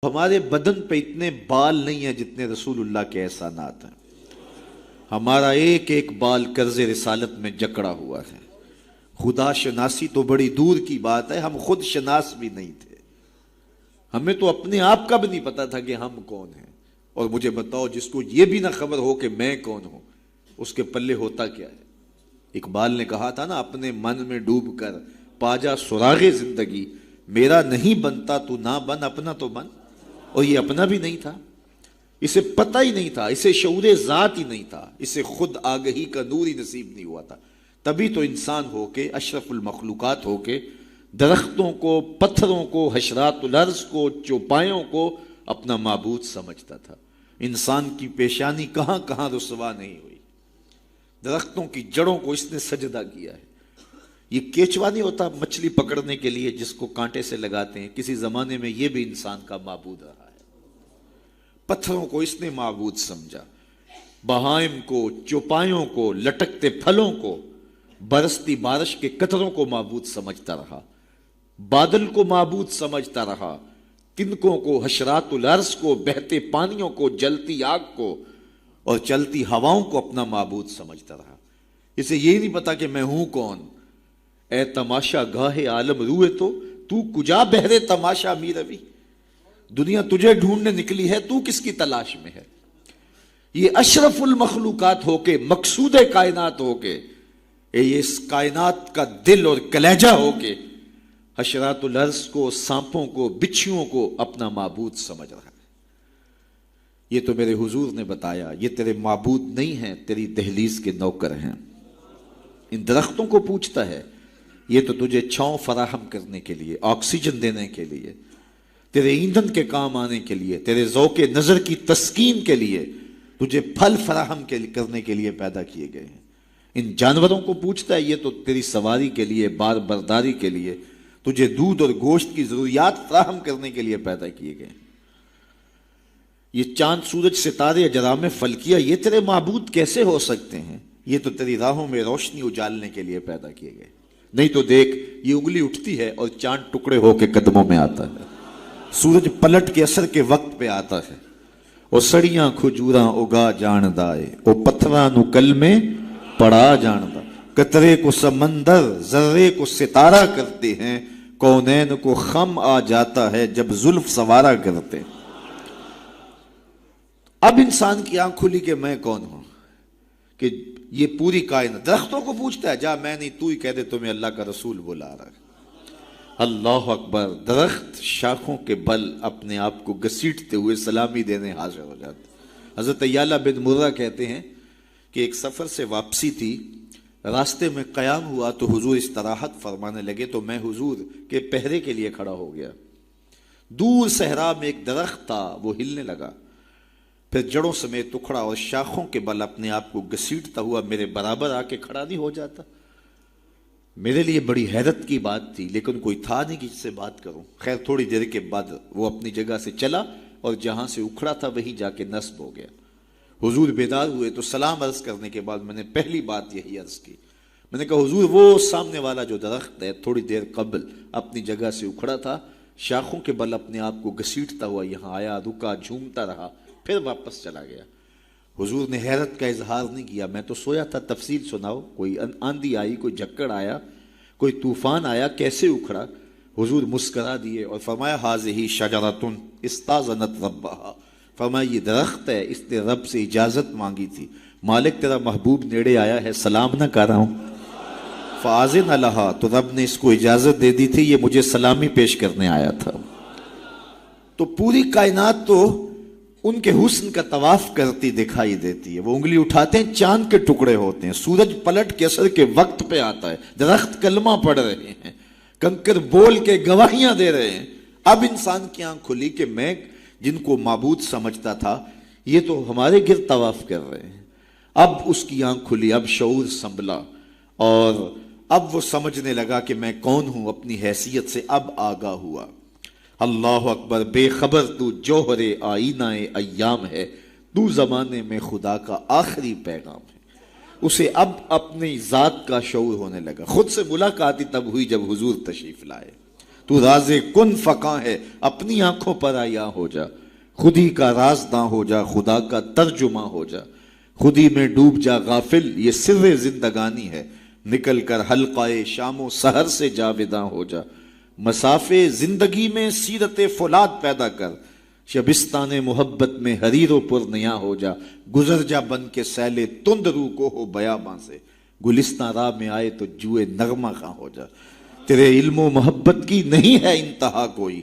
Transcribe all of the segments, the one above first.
ہمارے بدن پہ اتنے بال نہیں ہیں جتنے رسول اللہ کے احسانات ہیں. ہمارا ایک ایک بال قرض رسالت میں جکڑا ہوا ہے. خدا شناسی تو بڑی دور کی بات ہے، ہم خود شناس بھی نہیں تھے. ہمیں تو اپنے آپ کا بھی نہیں پتا تھا کہ ہم کون ہیں. اور مجھے بتاؤ، جس کو یہ بھی نہ خبر ہو کہ میں کون ہوں، اس کے پلے ہوتا کیا ہے؟ اقبال نے کہا تھا نا، اپنے من میں ڈوب کر پاجا سراغ زندگی، میرا نہیں بنتا تو نہ بن، اپنا تو بن. اور یہ اپنا بھی نہیں تھا، اسے پتہ ہی نہیں تھا، اسے شعور ذات ہی نہیں تھا، اسے خود آگہی کا نور ہی نصیب نہیں ہوا تھا. تبھی تو انسان ہو کے، اشرف المخلوقات ہو کے، درختوں کو، پتھروں کو، حشرات الارض کو، چوپایوں کو اپنا معبود سمجھتا تھا. انسان کی پیشانی کہاں کہاں رسوا نہیں ہوئی. درختوں کی جڑوں کو اس نے سجدہ کیا ہے. یہ کیچوا نہیں ہوتا مچھلی پکڑنے کے لیے جس کو کانٹے سے لگاتے ہیں، کسی زمانے میں یہ بھی انسان کا معبود رہا ہے. پتھروں کو اس نے معبود سمجھا، بہائم کو، چوپایوں کو، لٹکتے پھلوں کو، برستی بارش کے قطروں کو معبود سمجھتا رہا، بادل کو معبود سمجھتا رہا، تنکوں کو، حشرات الارض کو، بہتے پانیوں کو، جلتی آگ کو اور چلتی ہواؤں کو اپنا معبود سمجھتا رہا. اسے یہ نہیں پتا کہ میں ہوں کون. اے تماشا گاہ عالم روئے تو کجا بہرے تماشا می روی. دنیا تجھے ڈھونڈنے نکلی ہے، تو کس کی تلاش میں ہے. یہ اشرف المخلوقات ہو کے، مقصود کائنات ہو کے، یہ اس کائنات کا دل اور کلیجہ ہو کے حشرات الارض کو، سانپوں کو، بچھوؤں کو اپنا معبود سمجھ رہا ہے. یہ تو میرے حضور نے بتایا، یہ تیرے معبود نہیں ہیں، تیری دہلیز کے نوکر ہیں. ان درختوں کو پوچھتا ہے، یہ تو تجھے چھاؤں فراہم کرنے کے لیے، آکسیجن دینے کے لیے، تیرے ایندھن کے کام آنے کے لیے، تیرے ذوق نظر کی تسکین کے لیے، تجھے پھل فراہم کرنے کے لیے پیدا کیے گئے ہیں. ان جانوروں کو پوچھتا ہے، یہ تو تیری سواری کے لیے، بار برداری کے لیے، تجھے دودھ اور گوشت کی ضروریات فراہم کرنے کے لیے پیدا کیے گئے ہیں. یہ چاند، سورج، ستارے، اجرام فلکیہ، یہ تیرے معبود کیسے ہو سکتے ہیں؟ یہ تو تیری راہوں میں روشنی اجالنے کے لیے پیدا کیے گئے. نہیں تو دیکھ، یہ انگلی اٹھتی ہے اور چاند ٹکڑے ہو کے قدموں میں آتا ہے. سورج پلٹ کے اثر کے وقت پہ آتا ہے. اور سڑیاں کھجوراں اگا جاندہ ہے، وہ پتھراں نو کل میں پڑا جاندہ. قطرے کو سمندر، ذرے کو ستارہ کرتے ہیں، کونین کو خم آ جاتا ہے جب زلف سوارا کرتے ہیں. اب انسان کی آنکھ کھلی کہ میں کون ہوں، کہ یہ پوری کائنات. درختوں کو پوچھتا ہے، جا میں نہیں، تو ہی کہہ دے تمہیں اللہ کا رسول بلا رہا ہے. اللہ اکبر. درخت شاخوں کے بل اپنے آپ کو گھسیٹتے ہوئے سلامی دینے حاضر ہو جاتے. حضرت یعلا بن مرہ کہتے ہیں کہ ایک سفر سے واپسی تھی، راستے میں قیام ہوا تو حضور استراحت فرمانے لگے تو میں حضور کے پہرے کے لیے کھڑا ہو گیا. دور صحرا میں ایک درخت تھا، وہ ہلنے لگا، پھر جڑوں سمیت اکھڑا اور شاخوں کے بل اپنے آپ کو گھسیٹتا ہوا میرے برابر آ کے کھڑا نہیں ہو جاتا. میرے لیے بڑی حیرت کی بات تھی، لیکن کوئی تھا نہیں کہ جس سے بات کروں. خیر تھوڑی دیر کے بعد وہ اپنی جگہ سے چلا اور جہاں سے اکھڑا تھا وہیں جا کے نصب ہو گیا. حضور بیدار ہوئے تو سلام عرض کرنے کے بعد میں نے پہلی بات یہی عرض کی. میں نے کہا، حضور وہ سامنے والا جو درخت ہے تھوڑی دیر قبل اپنی جگہ سے اکھڑا تھا، شاخوں کے بل اپنے آپ کو گھسیٹتا ہوا یہاں آیا، رکا، جھومتا رہا، پھر واپس چلا گیا. حضور نے حیرت کا اظہار نہیں کیا. میں تو سویا تھا، تفصیل سناؤ. کوئی آندھی آئی، کوئی جھکڑ آیا، کوئی طوفان آیا، کیسے اکھڑا؟ حضور مسکرا دیے اور فرمایا، ھذہ شجرۃ استاذنت ربھا. فرمایا، یہ درخت ہے، اس نے رب سے اجازت مانگی تھی. مالک تیرا محبوب نیڑے آیا ہے، سلام نہ کر رہا ہوں. فاذن لھا، تو رب نے اس کو اجازت دے دی تھی، یہ مجھے سلامی پیش کرنے آیا تھا. تو پوری کائنات تو ان کے حسن کا طواف کرتی دکھائی دیتی ہے. وہ انگلی اٹھاتے ہیں، چاند کے ٹکڑے ہوتے ہیں، سورج پلٹ کے اثر کے وقت پہ آتا ہے، درخت کلمہ پڑھ رہے ہیں، کنکر بول کے گواہیاں دے رہے ہیں. اب انسان کی آنکھ کھلی کہ میں جن کو معبود سمجھتا تھا یہ تو ہمارے گرد طواف کر رہے ہیں. اب اس کی آنکھ کھلی، اب شعور سنبھلا اور اب وہ سمجھنے لگا کہ میں کون ہوں. اپنی حیثیت سے اب آگاہ ہوا. اللہ اکبر. بے خبر تو جوہر آئینہ ایام ہے، تو زمانے میں خدا کا آخری پیغام ہے. اسے اب اپنی ذات کا شعور ہونے لگا. خود سے ملاقات ہی تب ہوئی جب حضور تشریف لائے. تو راز کن فقاں ہے، اپنی آنکھوں پر آیا ہو جا، خودی کا رازداں ہو جا، خدا کا ترجمہ ہو جا، خودی میں ڈوب جا غافل، یہ سر زندگانی ہے، نکل کر حلقہ شام و سحر سے جاویداں ہو جا، مسافے زندگی میں سیرت فولاد پیدا کر، شبستان محبت میں حریر و پر نیا ہو جا، گزر جا بن کے سیل تند رو کو ہو بیاباں سے، گلستان راہ میں آئے تو جوئے نغمہ خاں ہو جا، تیرے علم و محبت کی نہیں ہے انتہا کوئی،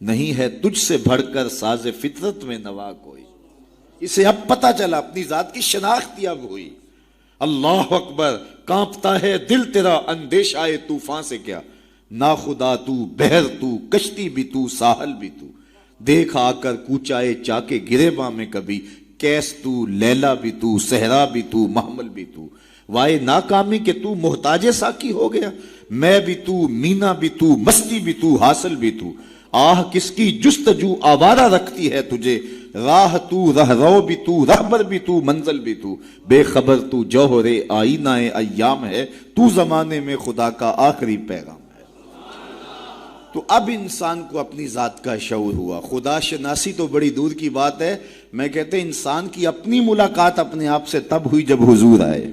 نہیں ہے تجھ سے بڑھ کر ساز فطرت میں نوا کوئی۔ اسے اب پتہ چلا، اپنی ذات کی شناخت اب ہوئی۔ اللہ اکبر، کانپتا ہے دل تیرا اندیشہ طوفان سے کیا، نا خدا تو، بحر تو، کشتی بھی تو، ساحل بھی تو، دیکھ آ کر کوچائے چاکے گریباں میں کبھی، کیس تو، لیلا بھی تو، صحرا بھی تو، محمل بھی تو، وائے ناکامی کہ تو محتاج ساکی ہو گیا، میں بھی تو، مینا بھی تو، مستی بھی تو، حاصل بھی تو، آہ کس کی جستجو آوارہ رکھتی ہے تجھے، راہ تو، رہرو بھی تو، رہبر بھی تو، منزل بھی تو، بے خبر تو جوہر آئینہ ایام ہے، تو زمانے میں خدا کا آخری پیغام ہے۔ تو اب انسان کو اپنی ذات کا شعور ہوا۔ خدا شناسی تو بڑی دور کی بات ہے، میں کہتے ہیں انسان کی اپنی ملاقات اپنے آپ سے تب ہوئی جب حضور آئے،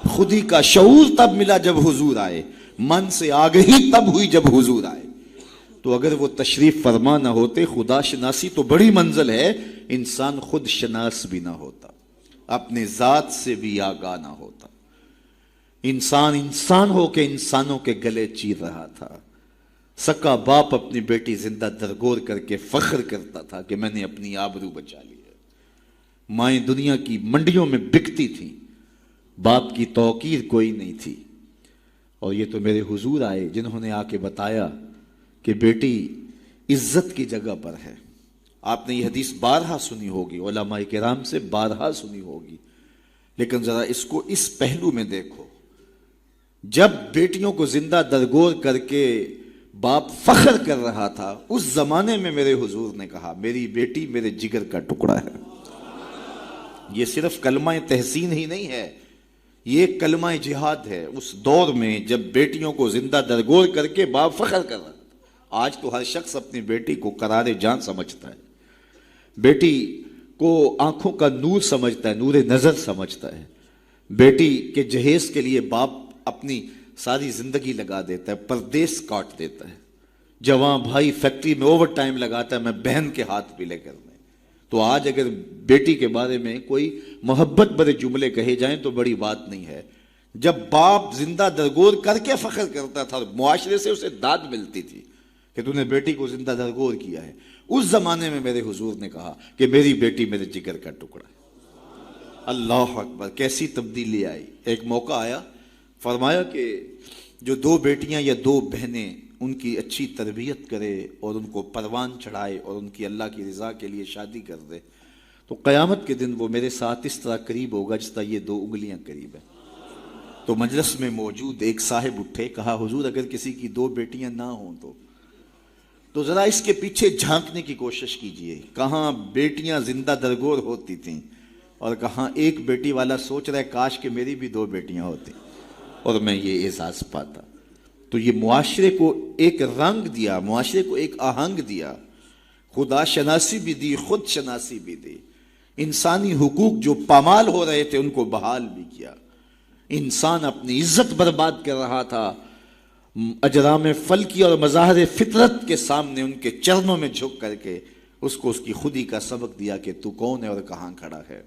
خودی کا شعور تب ملا جب حضور آئے، من سے آگہی تب ہوئی جب حضور آئے۔ تو اگر وہ تشریف فرما نہ ہوتے، خدا شناسی تو بڑی منزل ہے، انسان خود شناس بھی نہ ہوتا، اپنے ذات سے بھی آگاہ نہ ہوتا، انسان ہو کے انسانوں کے گلے چیر رہا تھا۔ سکا باپ اپنی بیٹی زندہ درگور کر کے فخر کرتا تھا کہ میں نے اپنی آبرو بچا لی ہے۔ مائیں دنیا کی منڈیوں میں بکتی تھیں، باپ کی توقیر کوئی نہیں تھی، اور یہ تو میرے حضور آئے جنہوں نے آ کے بتایا کہ بیٹی عزت کی جگہ پر ہے۔ آپ نے یہ حدیث بارہا سنی ہوگی، علماء کرام سے بارہا سنی ہوگی، لیکن ذرا اس کو اس پہلو میں دیکھو۔ جب بیٹیوں کو زندہ درگور کر کے باپ فخر کر رہا تھا، اس زمانے میں میرے حضور نے کہا میری بیٹی میرے جگر کا ٹکڑا ہے۔ یہ صرف کلمہ تحسین ہی نہیں ہے، یہ کلمہ جہاد ہے۔ اس دور میں جب بیٹیوں کو زندہ درگور کر کے باپ فخر کر رہا تھا، آج تو ہر شخص اپنی بیٹی کو قرار جان سمجھتا ہے، بیٹی کو آنکھوں کا نور سمجھتا ہے، نور نظر سمجھتا ہے، بیٹی کے جہیز کے لیے باپ اپنی ساری زندگی لگا دیتا ہے، پردیس کاٹ دیتا ہے، جوان بھائی فیکٹری میں اوور ٹائم لگاتا ہے میں بہن کے ہاتھ پلے کرنے۔ تو آج اگر بیٹی کے بارے میں کوئی محبت بھرے جملے کہے جائیں تو بڑی بات نہیں ہے۔ جب باپ زندہ درگور کر کے فخر کرتا تھا، معاشرے سے اسے داد ملتی تھی کہ تو نے بیٹی کو زندہ درگور کیا ہے، اس زمانے میں میرے حضور نے کہا کہ میری بیٹی میرے جگر کا ٹکڑا ہے۔ اللہ اکبر، کیسی تبدیلی آئی۔ ایک موقع آیا، فرمایا کہ جو دو بیٹیاں یا دو بہنیں ان کی اچھی تربیت کرے اور ان کو پروان چڑھائے اور ان کی اللہ کی رضا کے لیے شادی کر دے تو قیامت کے دن وہ میرے ساتھ اس طرح قریب ہوگا جس طرح یہ دو انگلیاں قریب ہیں۔ تو مجلس میں موجود ایک صاحب اٹھے، کہا حضور اگر کسی کی دو بیٹیاں نہ ہوں تو ذرا اس کے پیچھے جھانکنے کی کوشش کیجئے، کہاں بیٹیاں زندہ درگور ہوتی تھیں اور کہاں ایک بیٹی والا سوچ رہا ہے کاش کہ میری بھی دو بیٹیاں ہوتی اور میں یہ احساس پاتا۔ تو یہ معاشرے کو ایک رنگ دیا، معاشرے کو ایک آہنگ دیا، خدا شناسی بھی دی، خود شناسی بھی دی، انسانی حقوق جو پامال ہو رہے تھے ان کو بحال بھی کیا۔ انسان اپنی عزت برباد کر رہا تھا، اجرام فلکی اور مظاہر فطرت کے سامنے ان کے چرنوں میں جھک کر کے اس کو اس کی خودی کا سبق دیا کہ تو کون ہے اور کہاں کھڑا ہے۔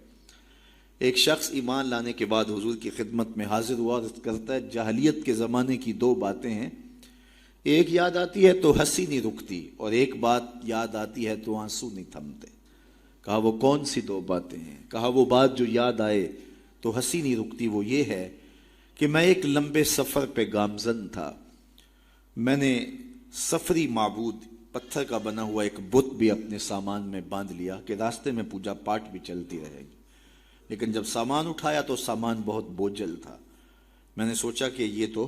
ایک شخص ایمان لانے کے بعد حضور کی خدمت میں حاضر ہوا اور کرتا ہے جاہلیت کے زمانے کی دو باتیں ہیں، ایک یاد آتی ہے تو ہنسی نہیں رکتی اور ایک بات یاد آتی ہے تو آنسو نہیں تھمتے۔ کہا وہ کون سی دو باتیں ہیں؟ کہا وہ بات جو یاد آئے تو ہنسی نہیں رکتی وہ یہ ہے کہ میں ایک لمبے سفر پہ گامزن تھا، میں نے سفری معبود پتھر کا بنا ہوا ایک بت بھی اپنے سامان میں باندھ لیا کہ راستے میں پوجا پاٹ بھی چلتی رہے گی، لیکن جب سامان اٹھایا تو سامان بہت بوجھل تھا۔ میں نے سوچا کہ یہ تو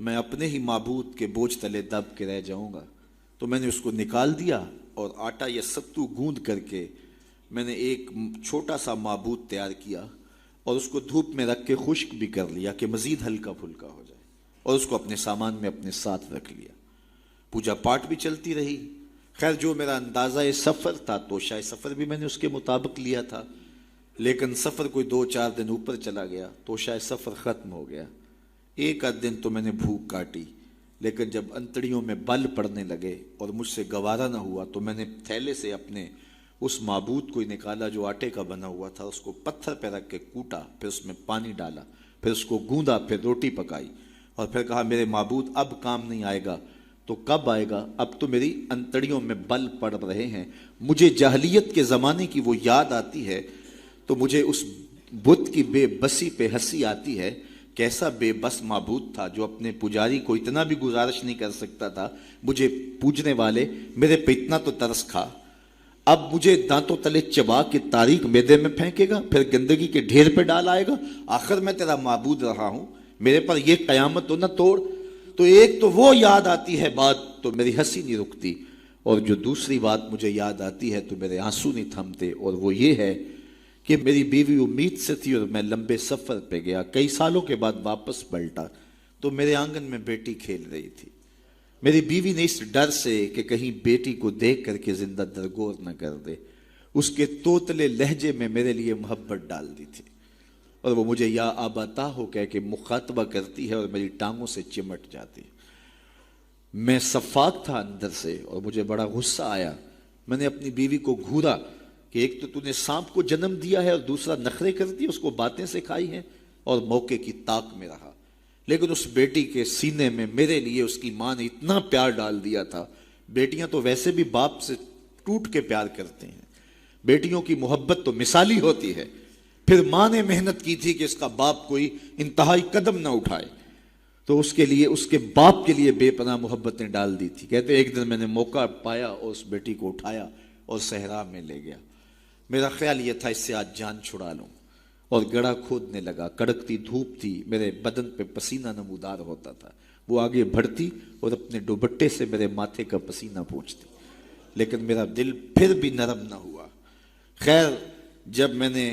میں اپنے ہی معبود کے بوجھ تلے دب کے رہ جاؤں گا، تو میں نے اس کو نکال دیا اور آٹا یا ستو گوندھ کر کے میں نے ایک چھوٹا سا معبود تیار کیا اور اس کو دھوپ میں رکھ کے خشک بھی کر لیا کہ مزید ہلکا پھلکا ہو جائے، اور اس کو اپنے سامان میں اپنے ساتھ رکھ لیا۔ پوجا پاٹ بھی چلتی رہی. خیر جو میرا اندازہ سفر تھا توشہ سفر بھی میں نے اس کے مطابق لیا تھا، لیکن سفر کوئی 2-4 دن اوپر چلا گیا، توشہ سفر ختم ہو گیا. ایک آدھ دن تو میں نے بھوک کاٹی، لیکن جب انتڑیوں میں بل پڑنے لگے اور مجھ سے گوارا نہ ہوا تو میں نے تھیلے سے اپنے اس معبود کو نکالا جو آٹے کا بنا ہوا تھا، اس کو پتھر پہ رکھ کے کوٹا، پھر اس میں پانی ڈالا، پھر اس کو گوندا، پھر روٹی پکائی اور پھر کہا میرے معبود اب کام نہیں آئے گا تو کب آئے گا؟ اب تو میری انتڑیوں میں بل پڑ رہے ہیں. مجھے جاہلیت کے زمانے کی وہ یاد آتی ہے تو مجھے اس بت کی بے بسی پہ ہنسی آتی ہے. کیسا بے بس معبود تھا جو اپنے پجاری کو اتنا بھی گزارش نہیں کر سکتا تھا. مجھے پوجنے والے میرے پہ اتنا تو ترس کھا، اب مجھے دانتوں تلے چبا کے تاریک میدے میں پھینکے گا، پھر گندگی کے ڈھیر پہ ڈال آئے گا. آخر میں تیرا معبود رہا ہوں، میرے پر یہ قیامت تو نہ توڑ. تو ایک تو وہ یاد آتی ہے بات تو میری ہنسی نہیں رکتی، اور جو دوسری بات مجھے یاد آتی ہے تو میرے آنسو نہیں تھمتے، اور وہ یہ ہے کہ میری بیوی امید سے تھی اور میں لمبے سفر پہ گیا. کئی سالوں کے بعد واپس پلٹا تو میرے آنگن میں بیٹی کھیل رہی تھی. میری بیوی نے اس ڈر سے کہ کہیں بیٹی کو دیکھ کر کے زندہ درگور نہ کر دے، اس کے توتلے لہجے میں میرے لیے محبت ڈال دی تھی، اور وہ مجھے یا آباتا ہو کہہ کے مخاطبہ کرتی ہے اور میری ٹانگوں سے چمٹ جاتی. میں صفاق تھا اندر سے اور مجھے بڑا غصہ آیا. میں نے اپنی بیوی کو گھورا کہ ایک تو نے سانپ کو جنم دیا ہے اور دوسرا نخرے کر دی، اس کو باتیں سکھائی ہیں اور موقع کی طاق میں رہا. لیکن اس بیٹی کے سینے میں میرے لیے اس کی ماں نے اتنا پیار ڈال دیا تھا. بیٹیاں تو ویسے بھی باپ سے ٹوٹ کے پیار کرتے ہیں، بیٹیوں کی محبت تو مثالی ہوتی ہے. پھر ماں نے محنت کی تھی کہ اس کا باپ کوئی انتہائی قدم نہ اٹھائے، تو اس کے لیے اس کے باپ کے لیے بے پناہ محبتیں ڈال دی تھی. کہتے ایک دن میں نے موقع پایا اور اس بیٹی کو اٹھایا اور صحرا میں لے گیا. میرا خیال یہ تھا اس سے آج جان چھڑا لوں، اور گڑھا کھودنے لگا. کڑکتی دھوپ تھی، میرے بدن پہ پسینہ نمودار ہوتا تھا. وہ آگے بڑھتی اور اپنے دوپٹے سے میرے ماتھے کا پسینہ پوچھتی، لیکن میرا دل پھر بھی نرم نہ ہوا. خیر جب میں نے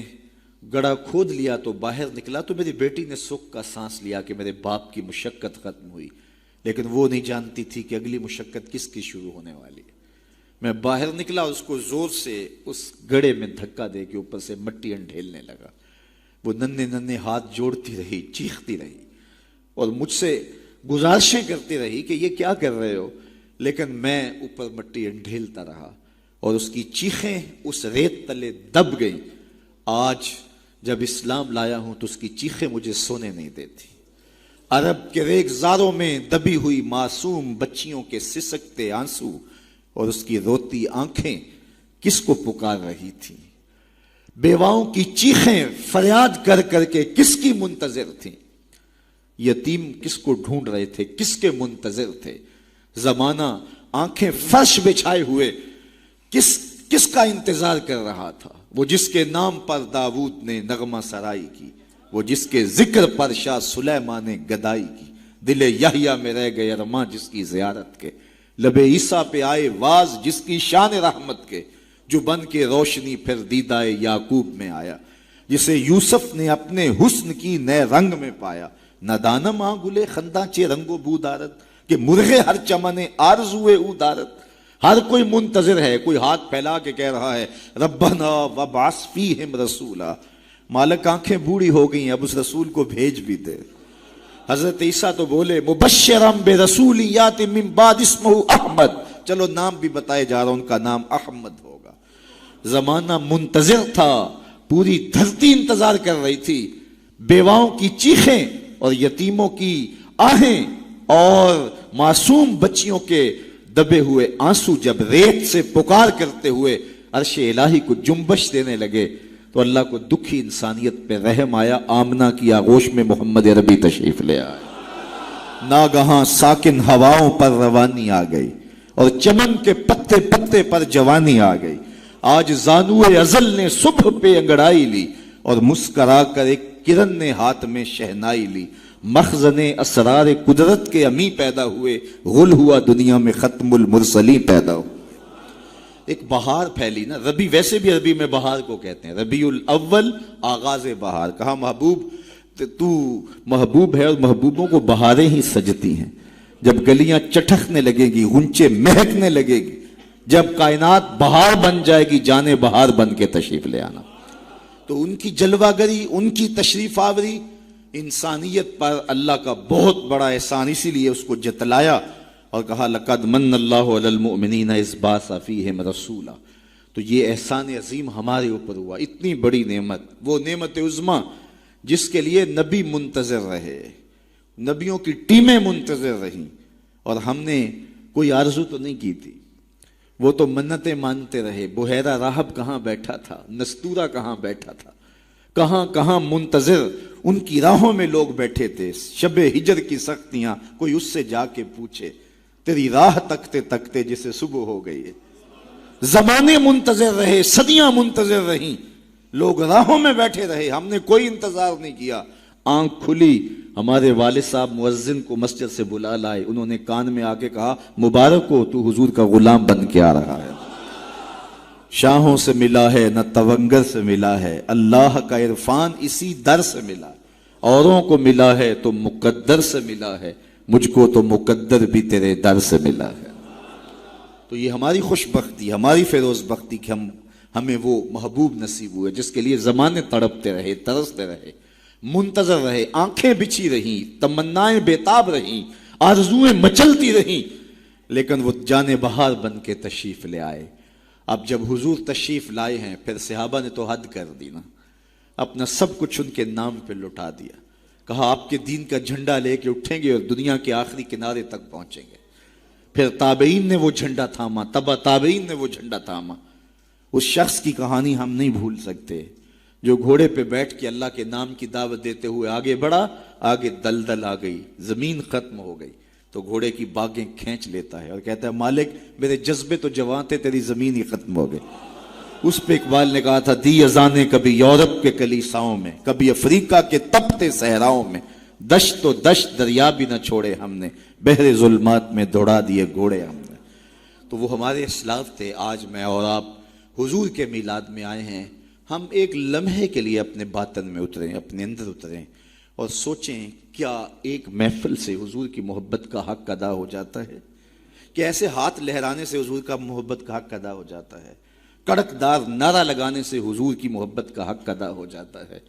گڑھا کھود لیا تو باہر نکلا تو میری بیٹی نے سکھ کا سانس لیا کہ میرے باپ کی مشقت ختم ہوئی. لیکن وہ نہیں جانتی تھی کہ اگلی مشقت کس کی شروع ہونے والی ہے. میں باہر نکلا، اس کو زور سے اس گڑھے میں دھکا دے کے اوپر سے مٹی انڈھیلنے لگا. وہ ننھے ننھے ہاتھ جوڑتی رہی، چیختی رہی اور مجھ سے گزارشیں کرتی رہی کہ یہ کیا کر رہے ہو. لیکن میں اوپر مٹی انڈھیلتا رہا اور اس کی چیخیں اس ریت تلے دب گئیں. آج جب اسلام لایا ہوں تو اس کی چیخیں مجھے سونے نہیں دیتی. عرب کے ریگزاروں میں دبی ہوئی معصوم بچیوں کے سسکتے آنسو اور اس کی روتی آنکھیں کس کو پکار رہی تھیں؟ بیواؤں کی چیخیں فریاد کر کر کے کس کی منتظر تھیں؟ یتیم کس کو ڈھونڈ رہے تھے؟ کس کے منتظر تھے؟ زمانہ آنکھیں فرش بچھائے ہوئے کس کا انتظار کر رہا تھا؟ وہ جس کے نام پر داؤد نے نغمہ سرائی کی، وہ جس کے ذکر پر شاہ سلیمان نے گدائی کی. دل یحییٰ میں رہ گئے ارماں جس کی زیارت کے، لب عیسیٰ پہ آئے واز جس کی شان رحمت کے، جو بن کے روشنی پھر دیدائے یعقوب میں آیا، جسے یوسف نے اپنے حسن کی نئے رنگ میں پایا. نہ دانم آ گلے خنداں چے رنگ و بو دارت کہ مرغے ہر چمنے آرزوئے او دارت. ہر کوئی منتظر ہے، کوئی ہاتھ پھیلا کے کہہ رہا ہے ربنا وابعث فیہم رسولا. مالک آنکھیں بوڑھی ہو گئی ہیں، اب اس رسول کو بھیج بھی دے. حضرت عیسیٰ تو بولے مبشرم برسول یات من بعد اسمہ احمد. چلو نام بھی بتائے جا رہا، ان کا نام احمد ہوگا. زمانہ منتظر تھا، پوری دھرتی انتظار کر رہی تھی. بیواؤں کی چیخیں اور یتیموں کی آہیں اور معصوم بچیوں کے دبے ہوئے آنسو جب ریت سے پکار کرتے ہوئے عرش الہی کو جنبش دینے لگے تو اللہ کو دکھی انسانیت پہ رحم آیا. آمنہ کی آغوش میں محمد عربی تشریف لے آئے. ناگہاں ساکن ہواؤں پر روانی آ گئی اور چمن کے پتے پتے پر جوانی آ گئی. آج زانوئے ازل نے صبح پہ انگڑائی لی اور مسکرا کر ایک کرن نے ہاتھ میں شہنائی لی. مخزن اسرار قدرت کے امی پیدا ہوئے، غل ہوا دنیا میں ختم المرسلین پیدا ہو. ایک بہار پھیلی نا. ربی ویسے بھی عربی میں بہار کو کہتے ہیں، ربیع الاول آغاز بہار. کہا محبوب تو محبوب ہے اور محبوبوں کو بہاریں ہی سجتی ہیں. جب گلیاں چٹکنے لگے گی، غنچے مہکنے لگے گی، جب کائنات بہار بن جائے گی، جانے بہار بن کے تشریف لے آنا۔ تو ان کی جلوہ گری، ان کی تشریف آوری انسانیت پر اللہ کا بہت بڑا احسان، اسی لیے اس کو جتلایا اور کہا لقد من اللہ علی المؤمنین اذ بعث فیہم رسولا۔ تو یہ احسان عظیم ہمارے اوپر ہوا، اتنی بڑی نعمت، وہ نعمت عظمیٰ جس کے لیے نبی منتظر رہے، نبیوں کی ٹیمیں منتظر رہیں، اور ہم نے کوئی آرزو تو نہیں کی تھی، وہ تو منتیں مانتے رہے۔ بحیرہ راہب کہاں بیٹھا تھا، نستورہ کہاں بیٹھا تھا، کہاں کہاں منتظر، ان کی راہوں میں لوگ بیٹھے تھے۔ شب ہجر کی سختیاں، کوئی اس سے جا کے پوچھے، تیری راہ تکتے تکتے جسے صبح ہو گئی ہے۔ زمانے منتظر رہے، صدیاں منتظر رہیں، لوگ راہوں میں بیٹھے رہے، ہم نے کوئی انتظار نہیں کیا۔ آنکھ کھلی، ہمارے والد صاحب مؤذن کو مسجد سے بلا لائے، انہوں نے کان میں آ کے کہا مبارک ہو، تو حضور کا غلام بن کے آ رہا ہے۔ شاہوں سے ملا ہے نہ تونگر سے ملا ہے، اللہ کا عرفان اسی در سے ملا، اوروں کو ملا ہے تو مقدر سے ملا ہے، مجھ کو تو مقدر بھی تیرے در سے ملا ہے۔ تو یہ ہماری خوش بختی، ہماری فیروز بختی کہ ہمیں وہ محبوب نصیب ہوئے جس کے لیے زمانے تڑپتے رہے، ترستے رہے، منتظر رہے، آنکھیں بچھی رہیں، تمنائیں بیتاب رہیں، آرزویں مچلتی رہیں، لیکن وہ جانے بہار بن کے تشریف لے آئے۔ اب جب حضور تشریف لائے ہیں، پھر صحابہ نے تو حد کر دی نا، اپنا سب کچھ ان کے نام پہ لٹا دیا، کہا آپ کے دین کا جھنڈا لے کے اٹھیں گے اور دنیا کے آخری کنارے تک پہنچیں گے۔ پھر تابعین نے وہ جھنڈا تھاما، تبع تابعین نے وہ جھنڈا تھاما۔ اس شخص کی کہانی ہم نہیں بھول سکتے جو گھوڑے پہ بیٹھ کے اللہ کے نام کی دعوت دیتے ہوئے آگے بڑھا، آگے دلدل آ گئی، زمین ختم ہو گئی، تو گھوڑے کی باگیں کھینچ لیتا ہے اور کہتا ہے مالک میرے جذبے تو جوان تھے، تیری زمین ہی ختم ہو گئی۔ اس پہ اقبال نے کہا تھا دی اذانیں کبھی یورپ کے کلیساؤں میں، کبھی افریقہ کے تپتے صحراؤں میں، دشت و دشت دریا بھی نہ چھوڑے ہم نے، بحر ظلمات میں دوڑا دیے گھوڑے ہم نے۔ تو وہ ہمارے اسلاف تھے۔ آج میں اور آپ حضور کے میلاد میں آئے ہیں، ہم ایک لمحے کے لیے اپنے باطن میں اتریں، اپنے اندر اتریں اور سوچیں کیا ایک محفل سے حضور کی محبت کا حق ادا ہو جاتا ہے؟ کہ ایسے ہاتھ لہرانے سے حضور کا محبت کا حق ادا ہو جاتا ہے؟ کڑک دار نعرہ لگانے سے حضور کی محبت کا حق ادا ہو جاتا ہے؟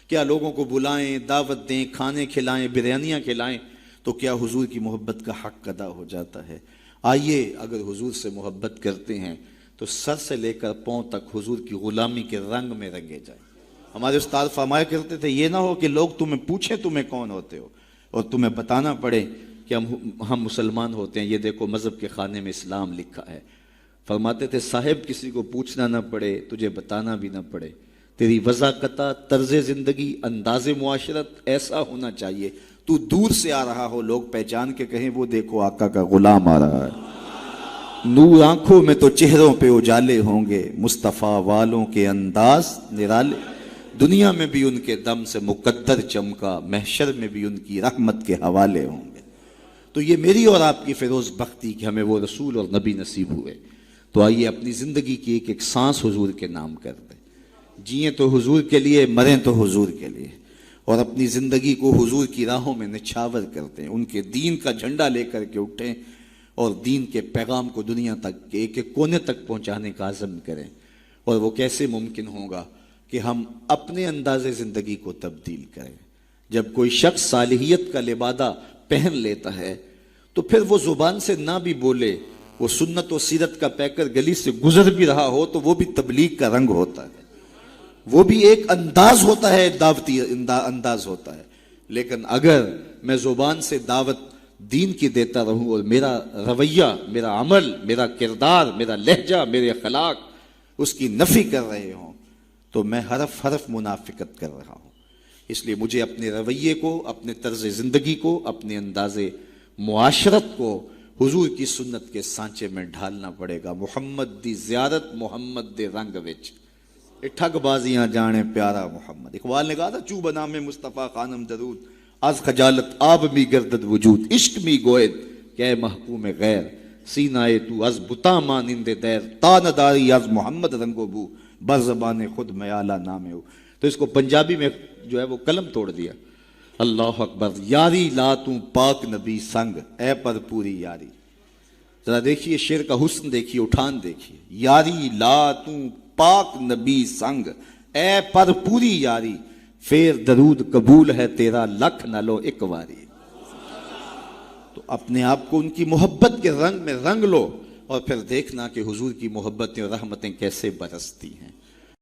کیا لوگوں کو بلائیں، دعوت دیں، کھانے کھلائیں، بریانیاں کھلائیں تو کیا حضور کی محبت کا حق ادا ہو جاتا ہے؟ آئیے اگر حضور سے محبت کرتے ہیں تو سر سے لے کر پاؤں تک حضور کی غلامی کے رنگ میں رنگے جائیں۔ ہمارے استاد فرمایا کرتے تھے یہ نہ ہو کہ لوگ تمہیں پوچھیں تمہیں کون ہوتے ہو اور تمہیں بتانا پڑے کہ ہم مسلمان ہوتے ہیں، یہ دیکھو مذہب کے خانے میں اسلام لکھا ہے۔ فرماتے تھے صاحب کسی کو پوچھنا نہ پڑے، تجھے بتانا بھی نہ پڑے، تیری وضاقتہ، طرز زندگی، انداز معاشرت ایسا ہونا چاہیے تو دور سے آ رہا ہو، لوگ پہچان کے کہیں وہ دیکھو آقا کا غلام آ رہا ہے۔ نور آنکھوں میں تو چہروں پہ اجالے ہوں گے، مصطفیٰ والوں کے انداز نرالے، دنیا میں بھی ان کے دم سے مقدر چمکا، محشر میں بھی ان کی رحمت کے حوالے ہوں گے۔ تو یہ میری اور آپ کی فیروز بختی کہ ہمیں وہ رسول اور نبی نصیب ہوئے۔ تو آئیے اپنی زندگی کی ایک ایک سانس حضور کے نام کر دیں، جئیں تو حضور کے لیے، مریں تو حضور کے لیے، اور اپنی زندگی کو حضور کی راہوں میں نچھاور کرتے ہیں، ان کے دین کا جھنڈا لے کر کے اٹھیں اور دین کے پیغام کو دنیا تک کے ایک ایک کونے تک پہنچانے کا عزم کریں۔ اور وہ کیسے ممکن ہوگا کہ ہم اپنے انداز زندگی کو تبدیل کریں۔ جب کوئی شخص صالحیت کا لبادہ پہن لیتا ہے تو پھر وہ زبان سے نہ بھی بولے، وہ سنت و سیرت کا پیکر گلی سے گزر بھی رہا ہو تو وہ بھی تبلیغ کا رنگ ہوتا ہے، وہ بھی ایک انداز ہوتا ہے، دعوتی انداز ہوتا ہے۔ لیکن اگر میں زبان سے دعوت دین کی دیتا رہوں اور میرا رویہ، میرا عمل، میرا کردار، میرا لہجہ، میرے اخلاق اس کی نفی کر رہے ہوں تو میں حرف حرف منافقت کر رہا ہوں۔ اس لیے مجھے اپنے رویے کو، اپنے طرز زندگی کو، اپنے انداز معاشرت کو حضور کی سنت کے سانچے میں ڈھالنا پڑے گا۔ محمد دی زیارت محمد دے رنگ وچ ٹھگ بازیاں جانے پیارا محمد۔ اقبال نے کہا تھا چوب نام مصطفیٰ خانم درود، از خجالت آب می گردد وجود، عشق می گوید کہ محکوم غیر، سینائے تو از بتا مانند دیر، تا نداری از محمد رنگو بو، بر زبان خود میالہ نامے ہو۔ تو اس کو پنجابی میں جو ہے وہ قلم توڑ دیا اللہ اکبر. یاری لا تو پاک نبی سنگ اے پر پوری یاری. ذرا دیکھیے شعر کا حسن دیکھیے, اٹھان دیکھیے. یاری لا تو پاک نبی سنگ اے پر پوری یاری, پھر درود قبول ہے تیرا لکھ نہ لو ایک واری. تو اپنے آپ کو ان کی محبت کے رنگ میں رنگ لو, اور پھر دیکھنا کہ حضور کی محبتیں اور رحمتیں کیسے برستی ہیں.